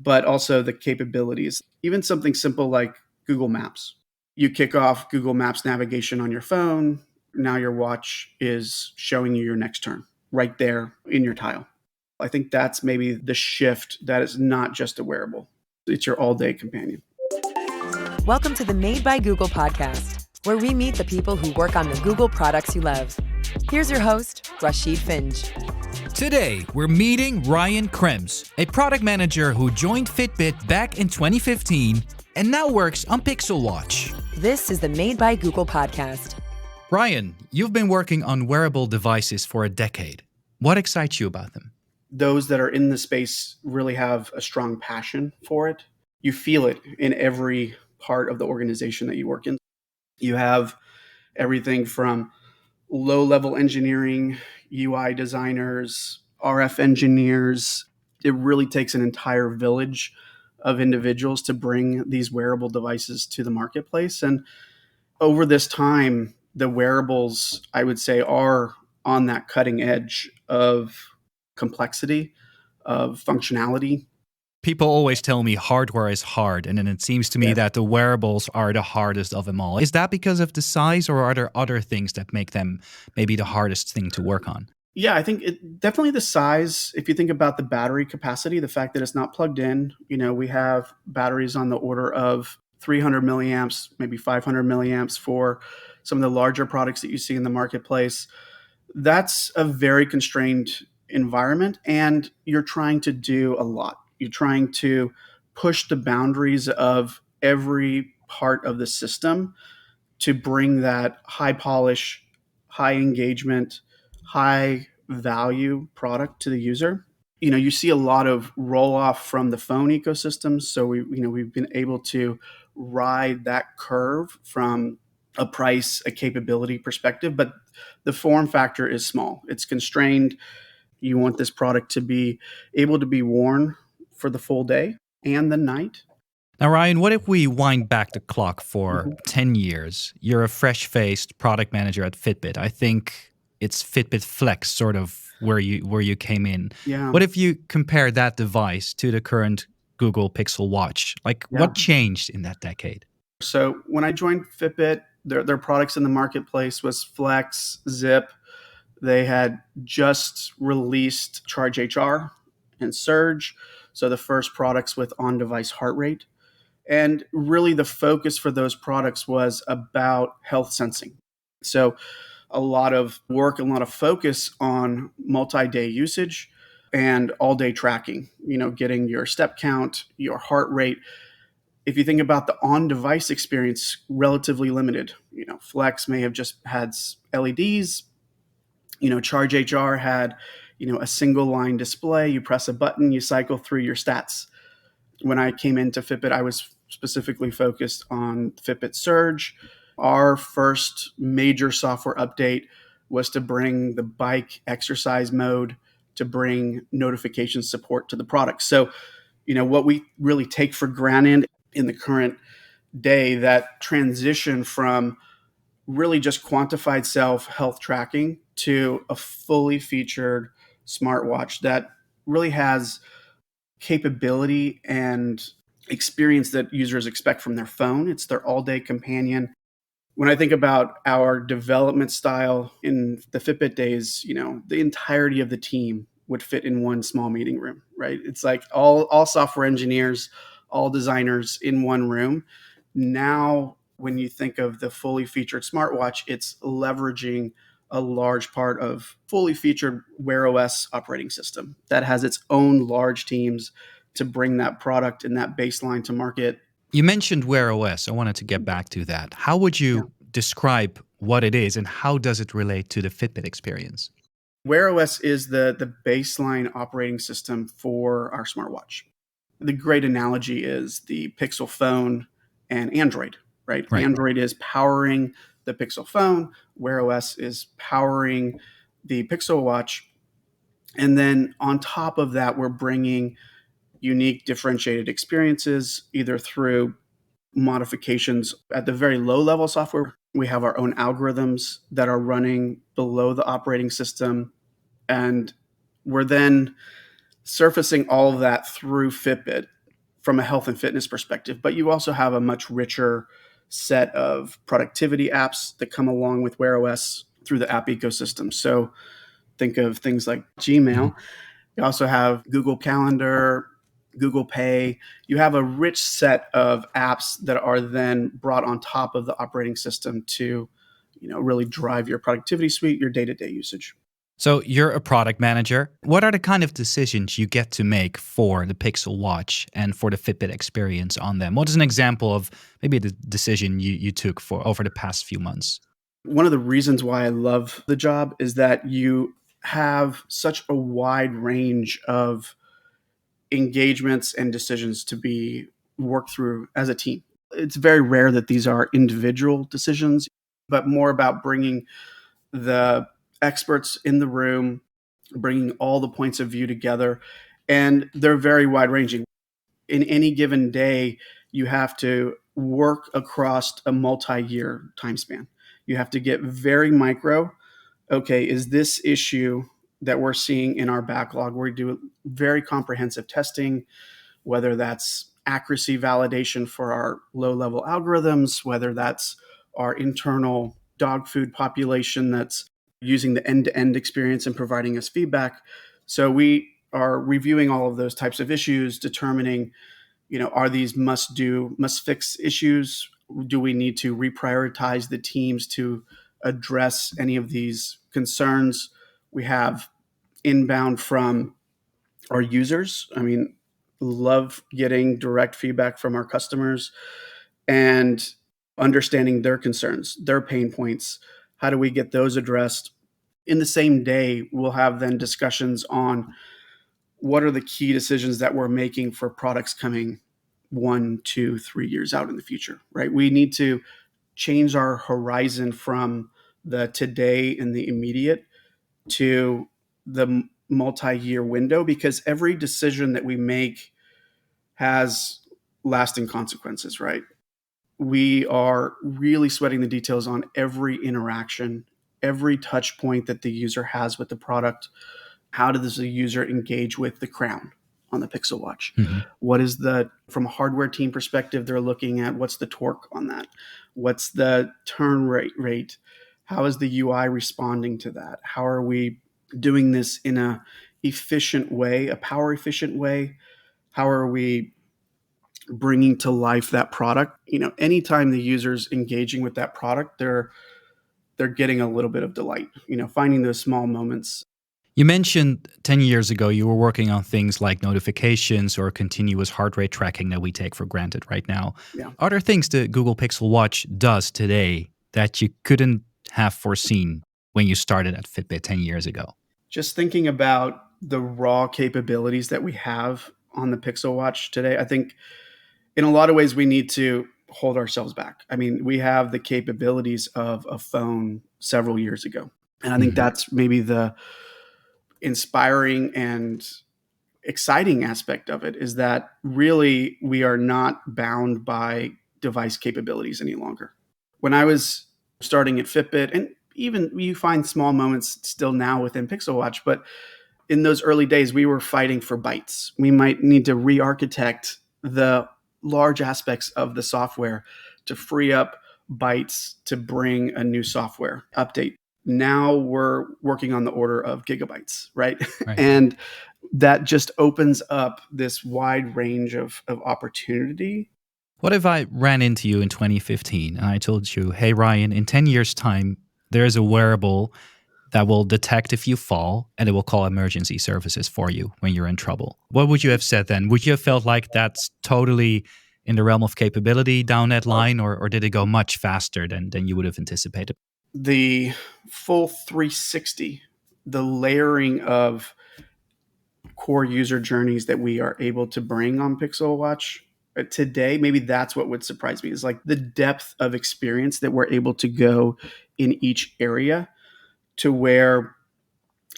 but also the capabilities. Even something simple like Google Maps. You kick off Google Maps navigation on your phone. Now your watch is showing you your next turn right there in your tile. I think that's maybe the shift that is not just a wearable. It's your all-day companion. Welcome to the Made by Google podcast, where we meet the people who work on the Google products you love. Here's your host, Rashid Finj. Today, we're meeting Ryan Krems, a product manager who joined Fitbit back in 2015 and now works on Pixel Watch. This is the Made by Google podcast. Ryan, you've been working on wearable devices for a decade. What excites you about them? Those that are in the space really have a strong passion for it. You feel it in every part of the organization that you work in. You have everything from low-level engineering, UI designers, RF engineers. It really takes an entire village of individuals to bring these wearable devices to the marketplace. And over this time, the wearables, I would say, are on that cutting edge of complexity, of functionality. People always tell me hardware is hard, and then it seems to me that the wearables are the hardest of them all. Is that because of the size, or are there other things that make them maybe the hardest thing to work on? Yeah, I think definitely the size. If you think about the battery capacity, the fact that it's not plugged in, we have batteries on the order of 300 milliamps, maybe 500 milliamps for some of the larger products that you see in the marketplace. That's a very constrained environment, and you're trying to do a lot. You're trying to push the boundaries of every part of the system to bring that high polish, high engagement, high value product to the user. You see a lot of roll off from the phone ecosystem. So we've been able to ride that curve from a price, a capability perspective, but the form factor is small. It's constrained. You want this product to be able to be worn for the full day and the night. Now, Ryan, what if we wind back the clock for 10 years? You're a fresh-faced product manager at Fitbit. I think it's Fitbit Flex, sort of where you came in. Yeah. What if you compare that device to the current Google Pixel Watch? What changed in that decade? So when I joined Fitbit, their products in the marketplace was Flex, Zip. They had just released Charge HR and Surge. So the first products with on-device heart rate. And really the focus for those products was about health sensing. So a lot of work, a lot of focus on multi-day usage and all-day tracking, getting your step count, your heart rate. If you think about the on-device experience, relatively limited. Flex may have just had LEDs. Charge HR had a single line display. You press a button, you cycle through your stats. When I came into Fitbit, I was specifically focused on Fitbit Surge. Our first major software update was to bring the bike exercise mode, to bring notification support to the product. So, what we really take for granted in the current day, that transition from really just quantified self-health tracking to a fully featured smartwatch that really has capability and experience that users expect from their phone. It's their all-day companion. When I think about our development style in the Fitbit days, the entirety of the team would fit in one small meeting room, right? It's like all software engineers, all designers in one room. Now, when you think of the fully featured smartwatch, it's leveraging a large part of fully featured wearOS operating system that has its own large teams to bring that product and that baseline to market. You mentioned wearOS. I wanted to get back to that. How would you describe what it is, and how does it relate to the Fitbit experience? wearOS is the baseline operating system for our smartwatch. The great analogy is the Pixel phone and Android, right? Android is powering the Pixel phone. wearOS is powering the Pixel watch. And then on top of that, we're bringing unique differentiated experiences, either through modifications at the very low level software. We have our own algorithms that are running below the operating system. And we're then surfacing all of that through Fitbit from a health and fitness perspective, but you also have a much richer set of productivity apps that come along with wearOS through the app ecosystem. So think of things like Mhm. Gmail. You also have Google Calendar, Google Pay. You have a rich set of apps that are then brought on top of the operating system to, really drive your productivity suite, your day-to-day usage. So you're a product manager. What are the kind of decisions you get to make for the Pixel Watch and for the Fitbit experience on them? What is an example of maybe the decision you took for over the past few months? One of the reasons why I love the job is that you have such a wide range of engagements and decisions to be worked through as a team. It's very rare that these are individual decisions, but more about bringing the experts in the room, bringing all the points of view together. And they're very wide ranging. In any given day, you have to work across a multi-year time span. You have to get very micro. Okay, is this issue that we're seeing in our backlog? We do very comprehensive testing, whether that's accuracy validation for our low-level algorithms, whether that's our internal dog food population that's using the end-to-end experience and providing us feedback. So we are reviewing all of those types of issues, determining, are these must fix issues? Do we need to reprioritize the teams to address any of these concerns? We have inbound from our users. I mean, love getting direct feedback from our customers and understanding their concerns, their pain points. How do we get those addressed? In the same day, we'll have then discussions on what are the key decisions that we're making for products coming 1, 2, 3 years out in the future, right? We need to change our horizon from the today and the immediate to the multi-year window, because every decision that we make has lasting consequences, right? We are really sweating the details on every interaction, every touch point that the user has with the product. How does the user engage with the crown on the Pixel Watch? Mhm. What is from a hardware team perspective, they're looking at what's the torque on that? What's the turn rate? How is the UI responding to that? How are we doing this in a efficient way, a power efficient way? How are we bringing to life that product? Anytime the user's engaging with that product, they're getting a little bit of delight, finding those small moments. You mentioned 10 years ago you were working on things like notifications or continuous heart rate tracking that we take for granted right now. Yeah. Are there things the Google Pixel Watch does today that you couldn't have foreseen when you started at Fitbit 10 years ago? Just thinking about the raw capabilities that we have on the Pixel Watch today, I think in a lot of ways we need to hold ourselves back. I mean, we have the capabilities of a phone several years ago. And I think that's maybe the inspiring and exciting aspect of it, is that really we are not bound by device capabilities any longer. When I was starting at Fitbit, and even you find small moments still now within Pixel Watch, but in those early days, we were fighting for bytes. We might need to re-architect the large aspects of the software to free up bytes to bring a new software update. Now we're working on the order of gigabytes, right? Right. And that just opens up this wide range of opportunity. What if I ran into you in 2015 and I told you, hey, Ryan, in 10 years' time, there's a wearable that will detect if you fall and it will call emergency services for you when you're in trouble? What would you have said then? Would you have felt like that's totally in the realm of capability down that line, or did it go much faster than you would have anticipated? The full 360, the layering of core user journeys that we are able to bring on Pixel Watch today, maybe that's what would surprise me, is like the depth of experience that we're able to go in each area, to where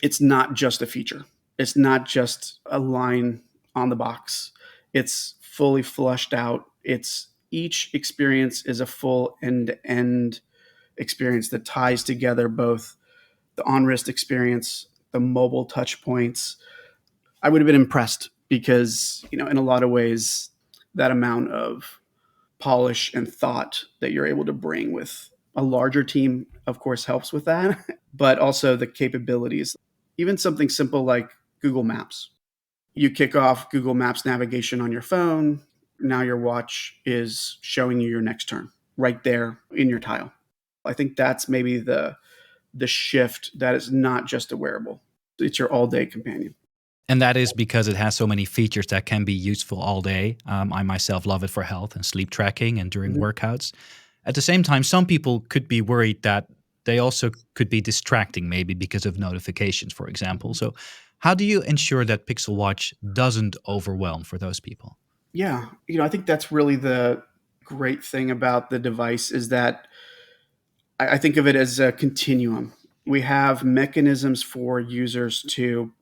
it's not just a feature. It's not just a line on the box. It's fully flushed out. Each experience is a full end-to-end experience that ties together both the on-wrist experience, the mobile touch points. I would have been impressed because, in a lot of ways, that amount of polish and thought that you're able to bring with a larger team, of course, helps with that, but also the capabilities. Even something simple like Google Maps. You kick off Google Maps navigation on your phone. Now your watch is showing you your next turn right there in your tile. I think that's maybe the shift that is not just a wearable. It's your all-day companion. And that is because it has so many features that can be useful all day. I myself love it for health and sleep tracking and during workouts. At the same time, some people could be worried that they also could be distracting, maybe because of notifications, for example. So how do you ensure that Pixel Watch doesn't overwhelm for those people? Yeah, I think that's really the great thing about the device is that I think of it as a continuum. We have mechanisms for users to,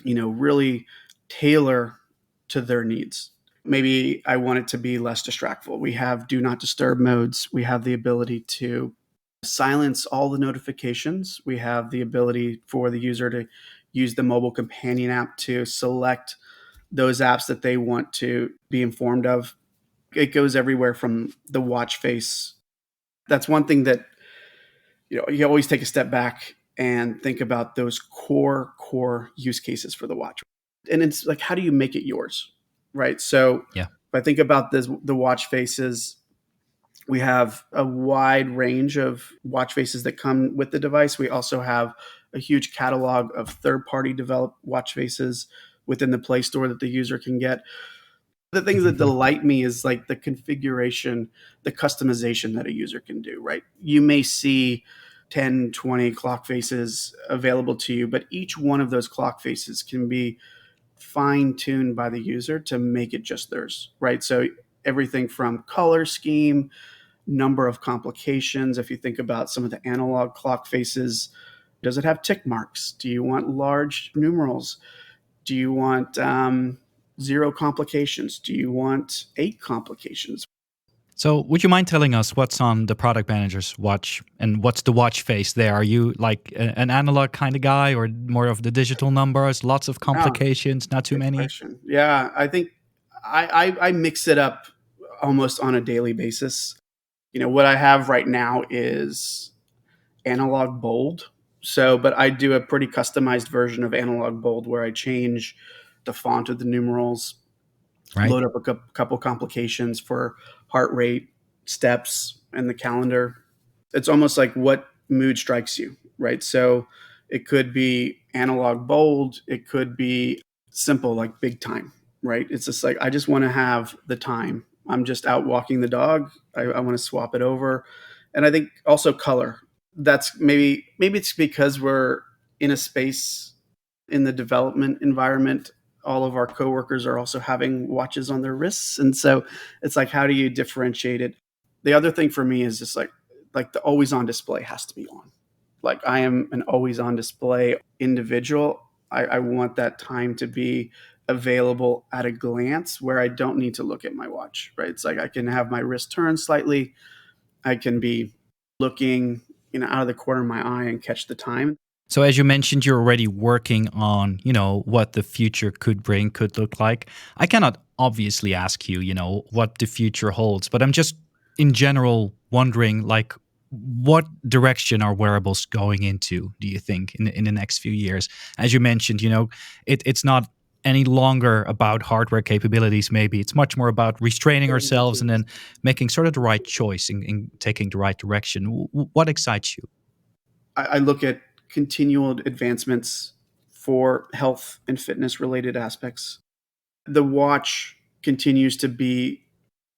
really tailor to their needs. Maybe I want it to be less distractful. We have do not disturb modes. We have the ability to silence all the notifications. We have the ability for the user to use the mobile companion app to select those apps that they want to be informed of. It goes everywhere from the watch face. That's one thing that you always take a step back and think about those core use cases for the watch. And it's like, how do you make it yours? Right. So Yeah. if I think about the watch faces, we have a wide range of watch faces that come with the device. We also have a huge catalog of third-party developed watch faces within the Play Store that the user can get. The things that delight me is like the configuration, the customization that a user can do, right? You may see 10, 20 clock faces available to you, but each one of those clock faces can be fine-tuned by the user to make it just theirs, right? So everything from color scheme, number of complications. If you think about some of the analog clock faces, does it have tick marks? Do you want large numerals? Do you want 0 complications? Do you want 8 complications? So would you mind telling us what's on the product manager's watch and what's the watch face there? Are you like an analog kind of guy or more of the digital numbers, lots of complications, not too Good many? question. Yeah, I think I mix it up almost on a daily basis. What I have right now is analog bold. So, but I do a pretty customized version of analog bold where I change the font of the numerals, Right? load up a couple complications for heart rate, steps, and the calendar. It's almost like what mood strikes you, right? So it could be analog bold, it could be simple like big time, right? It's just like I just want to have the time. I'm just out walking the dog. I want to swap it over. And I think also color. That's maybe it's because we're in a space in the development environment. All of our coworkers are also having watches on their wrists. And so it's like, how do you differentiate it? The other thing for me is just like the always on display has to be on. Like I am an always on display individual. I want that time to be available at a glance where I don't need to look at my watch, right? It's like I can have my wrist turned slightly. I can be looking, out of the corner of my eye and catch the time. So as you mentioned, you're already working on, what the future could look like. I cannot obviously ask you, what the future holds, but I'm just in general wondering, like, what direction are wearables going into, do you think, in the next few years? As you mentioned, it's not any longer about hardware capabilities, maybe. It's much more about restraining ourselves and then making sort of the right choice in taking the right direction. What excites you? I look at continual advancements for health and fitness related aspects. The watch continues to be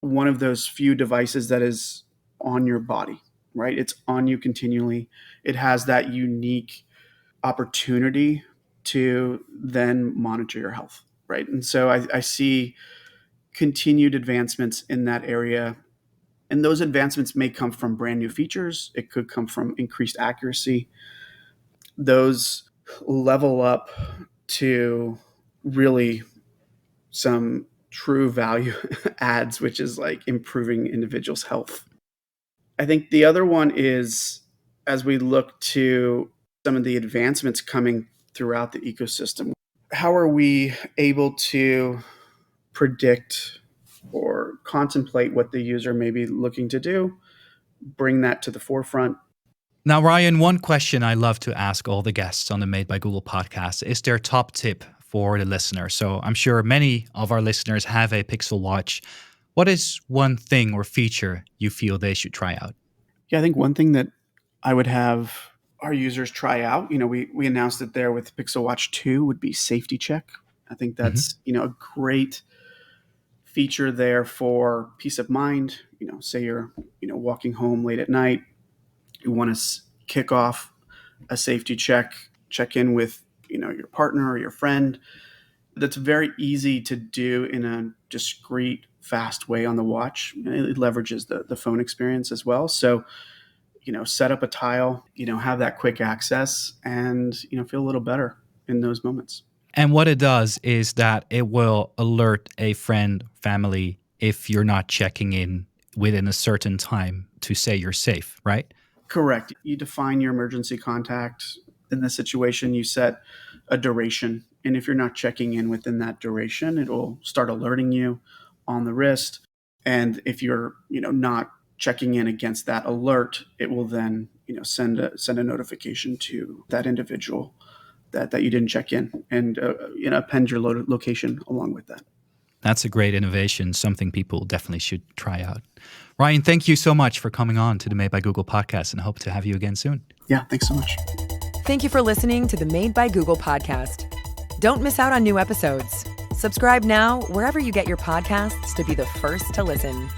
one of those few devices that is on your body, right? It's on you continually. It has that unique opportunity to then monitor your health, right? And so I see continued advancements in that area. And those advancements may come from brand new features. It could come from increased accuracy. Those level up to really some true value adds, which is like improving individuals' health. I think the other one is as we look to some of the advancements coming throughout the ecosystem, how are we able to predict or contemplate what the user may be looking to do, bring that to the forefront. Now, Ryan, one question I love to ask all the guests on the Made by Google podcast is their top tip for the listener. So I'm sure many of our listeners have a Pixel Watch. What is one thing or feature you feel they should try out? Yeah, I think one thing that I would have our users try out, we announced it there with Pixel Watch 2 would be safety check. I think that's, a great feature there for peace of mind. Say you're, walking home late at night, you want to kick off a safety check in with, your partner or your friend. That's very easy to do in a discreet, fast way on the watch. It leverages the phone experience as well. So, set up a tile, have that quick access and, feel a little better in those moments. And what it does is that it will alert a friend, family, if you're not checking in within a certain time to say you're safe, right? Correct. You define your emergency contact. In this situation, you set a duration. And if you're not checking in within that duration, it will start alerting you on the wrist. And if you're, not checking in against that alert, it will then, send a notification to that individual that you didn't check in and, append your location along with that. That's a great innovation, something people definitely should try out. Ryan, thank you so much for coming on to the Made by Google podcast and hope to have you again soon. Yeah, thanks so much. Thank you for listening to the Made by Google podcast. Don't miss out on new episodes. Subscribe now wherever you get your podcasts to be the first to listen.